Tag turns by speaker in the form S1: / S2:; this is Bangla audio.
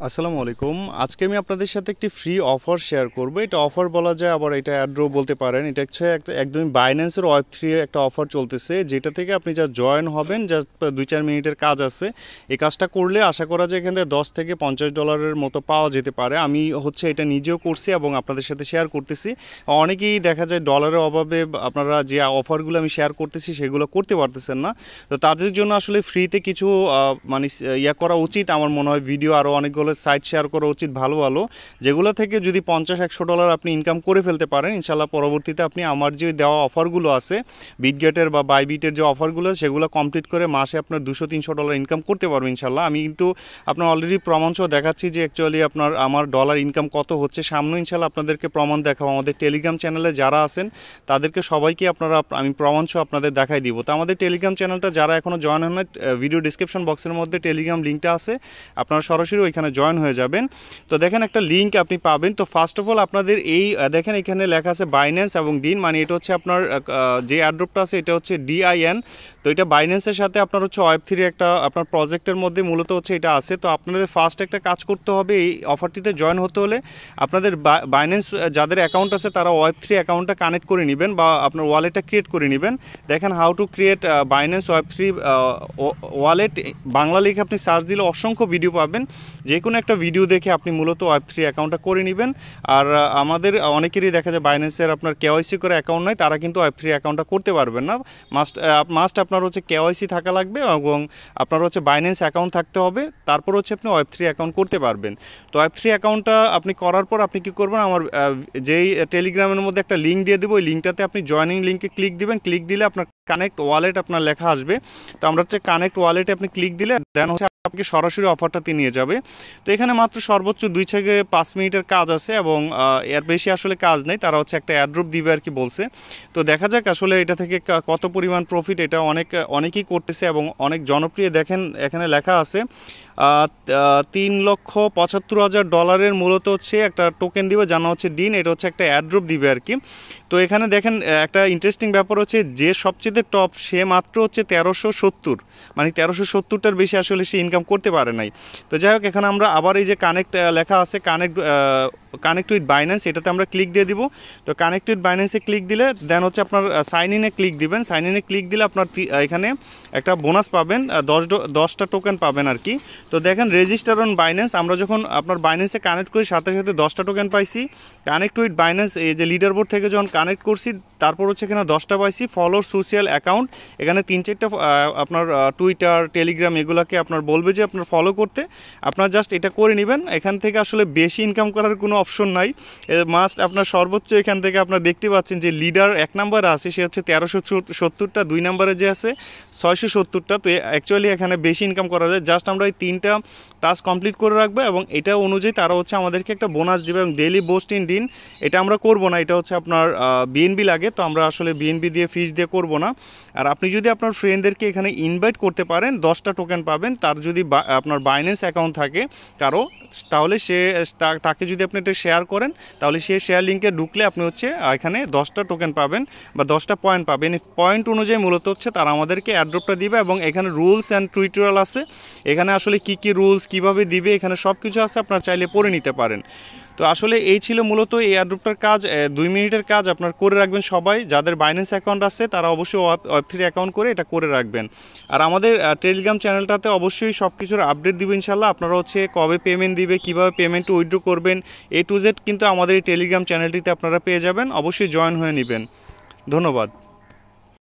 S1: আসসালামু আলাইকুম। আজকে আমি আপনাদের সাথে একটি ফ্রি অফার শেয়ার করব। এটা অফার বলা যায়, আবার এটা অ্যাড্রো বলতে পারেন। এটা হচ্ছে একদমই বাইন্যান্সের Web3 একটা অফার চলতেছে, যেটা থেকে আপনি যা জয়েন হবেন, জাস্ট 2-4 মিনিটের কাজ আছে। এই কাজটা করলে আশা করা যায় এখান থেকে $10 থেকে $50 মতো পাওয়া যেতে পারে। আমি এটা নিজেও করছি এবং আপনাদের সাথে শেয়ার করতেছি। অনেকেই দেখা যায় ডলারের অভাবে আপনারা যে অফারগুলো আমি শেয়ার করতেছি সেগুলো করতে পারতেছেন না। তো তাদের জন্য আসলে ফ্রিতে কিছু মানে করা উচিত। আমার মনে হয় ভিডিও আরও অনেকগুলো সাইট শেয়ার করা উচিত, ভালো ভালো, যেগুলো থেকে যদি $50-100 আপনি ইনকাম করে ফেলতে পারেন, ইনশাল্লাহ পরবর্তীতে আপনি আমার যে দেওয়া অফারগুলো আছে, বিটগেটের বা বাইবিটের যে অফারগুলো, সেগুলো কমপ্লিট করে মাসে আপনার $200-300 ইনকাম করতে পারবেন ইনশাল্লাহ। আমি কিন্তু আপনার অলরেডি প্রমাণসহ দেখাচ্ছি যে অ্যাকচুয়ালি আমার ডলার ইনকাম কত হচ্ছে। সামনে ইনশাল্লাহ আপনাদেরকে প্রমাণ দেখাবো। আমাদের টেলিগ্রাম চ্যানেলে যারা আছেন তাদেরকে সবাইকে আমি প্রমাণসহ আপনাদের দেখাই দিব। তো আমাদের টেলিগ্রাম চ্যানেলটা যারা এখনও জয়েন হন না, ভিডিও ডিসক্রিপশন বক্সের মধ্যে টেলিগ্রাম লিঙ্কটা আছে, আপনারা সরাসরি ওইখানে জয়েন হয়ে যাবেন। তো দেখেন একটা লিঙ্ক আপনি পাবেন। তো ফার্স্ট অফ অল আপনাদের দেখেন এখানে লেখা আছে বাইন্যান্স এবং ডিন, মানে এটা হচ্ছে আপনার যে অ্যাড্রপটা আছে এটা হচ্ছে DIN। তো এটা বাইন্যান্সের সাথে আপনার হচ্ছে Web3 একটা আপনার প্রজেক্টের মধ্যে মূলত এটা আছে। তো আপনাদের ফার্স্ট একটা কাজ করতে হবে, এই অফারটিতে জয়েন হতে হলে আপনাদের বাইন্যান্স যাদের অ্যাকাউন্ট আছে তারা Web3 অ্যাকাউন্টটা কানেক্ট করে নেবেন বা আপনার ওয়ালেটটা ক্রিয়েট করে নেবেন। দেখেন how to create Binance Web3 wallet, Bangla লিখে আপনি সার্চ দিলে অসংখ্য ভিডিও পাবেন। যে কোনো একটা ভিডিও দেখে আপনি মূলত Web3 অ্যাকাউন্টটা করে নেবেন। আর আমাদের অনেকেরই দেখা যায় বাইন্যান্সের আপনার KYC করে অ্যাকাউন্ট নাই, তারা কিন্তু Web3 অ্যাকাউন্টটা করতে পারবেন না। মাস্ট আপনার KYC থাকা লাগবে এবং আপনার বাইন্যান্স অ্যাকাউন্ট থাকতে হবে, তারপর আপনি Web3 অ্যাকাউন্ট করতে পারবেন। তো Web3 অ্যাকাউন্টটা আপনি করার পর আপনি কী করবেন, আমার যেই টেলিগ্রামের মধ্যে একটা লিঙ্ক দিয়ে দেবো, ওই লিঙ্কটাতে আপনি জয়েনিং লিঙ্কে ক্লিক দিবেন। ক্লিক দিলে আপনার কানেক্ট ওয়ালেট আপনার লেখা আসবে। তো আমরা কানেক্ট ওয়ালেটে আপনি ক্লিক দিলে দেন আপনাকে সরাসরি অফারটাতে নিয়ে যাবে। তো এখানে মাত্র সর্বোচ্চ 2 থেকে 5 মিনিটের কাজ আছে এবং এর বেশি আসলে কাজ নেই। তারা একটা অ্যাড্রপ দিবে আর কি বলছে। তো দেখা যাক আসলে এটা থেকে কত পরিমাণ প্রফিট। এটা অনেকেই করতেছে এবং অনেক জনপ্রিয়। দেখেন এখানে লেখা আছে $3,75,000 মূলত একটা টোকেন দিবে, জানা ডিন। এটা একটা অ্যাড্রপ দিবে আর কি। তো এখানে দেখেন একটা ইন্টারেস্টিং ব্যাপার যে সবচেয়ে টপ সে মাত্র 1370, মানে 1370টার বেশি আসলে সে ইনকাম করতে পারে নাই। তো যাই হোক, এখানে আমরা আবার এই যে কানেক্ট লেখা আছে, কানেক্ট উইথ বাইন্যান্স, এটাতে আমরা ক্লিক দিয়ে দিব। তো কানেক্ট উইথ বাইন্যান্সে ক্লিক দিলে দেন আপনার সাইন ইনে ক্লিক দিবেন। সাইন ইনে ক্লিক দিলে আপনার এখানে একটা বোনাস পাবেন, 10টা টোকেন পাবেন আর কি। তো দেখেন রেজিস্টার অন বাইন্যান্স, আমরা যখন আপনার বাইন্যান্সে কানেক্ট করি সাথে সাথে 10টা টোকেন পাইছি। কানেক্ট উইথ বাইন্যান্স, এই যে লিডার বোর্ড থেকে যখন কানেক্ট করছি তারপর এখানে 10টা পাইছি। ফলো সোশ্যাল অ্যাকাউন্ট, এখানে 3-4টা আপনার টুইটার, টেলিগ্রাম এগুলোকে আপনার বলবে যে আপনার ফলো করতে, আপনার জাস্ট এটা করে নেবেন। এখান থেকে আসলে বেশি ইনকাম করার কোনো অপশন নাই, মাস্ট আপনার সর্বোচ্চ এখান থেকে আপনার দেখতে পাচ্ছেন যে লিডার 1 নম্বরে আছে, সে 1370টা, 2 নম্বরে যে আছে 670টা। তো অ্যাকচুয়ালি এখানে বেশি ইনকাম করা যায়। জাস্ট আমরা এই 3টা টাস্ক কমপ্লিট করে রাখবো এবং এটা অনুযায়ী তারা আমাদেরকে একটা বোনাস দেবে এবং ডেইলি বোস্ট ইন ডিন। এটা আমরা করব না, এটা আপনার BNB লাগে। তো আমরা আসলে BNB দিয়ে ফিস দিয়ে করব না। আর আপনি যদি আপনার ফ্রেন্ডদেরকে এখানে ইনভাইট করতে পারেন 10টা টোকেন পাবেন। তার যদি আপনার বাইন্যান্স অ্যাকাউন্ট থাকে কারো, তাহলে তাকে যদি আপনি এটা শেয়ার করেন, তাহলে সে শেয়ার লিঙ্কে ঢুকলে আপনি এখানে 10টা টোকেন পাবেন বা 10টা পয়েন্ট পাবেন। এই পয়েন্ট অনুযায়ী মূলত তারা আমাদেরকে অ্যাড্রপটা দিবে এবং এখানে রুলস অ্যান্ড টিউটোরিয়াল আছে। এখানে আসলে কি রুলস কীভাবে দিবে এখানে সব কিছু আছে, আপনার চাইলে পড়ে নিতে পারেন। তো আসলে এই ছিল মূলত এই অ্যাড্রপটার কাজ। 2 মিনিটের কাজ আপনার করে রাখবেন সবাই। যাদের বাইন্যান্স অ্যাকাউন্ট আছে তারা অবশ্যই Web3 অ্যাকাউন্ট করে এটা করে রাখবেন। আর আমাদের টেলিগ্রাম চ্যানেলটাতে অবশ্যই সব কিছুর আপডেট দিব ইনশাল্লাহ। আপনারা কবে পেমেন্ট দিবে, কীভাবে পেমেন্ট উইথড্র করবেন, A to Z কিন্তু আমাদের এই টেলিগ্রাম চ্যানেলটিতে আপনারা পেয়ে যাবেন। অবশ্যই জয়েন হয়ে নেবেন। ধন্যবাদ।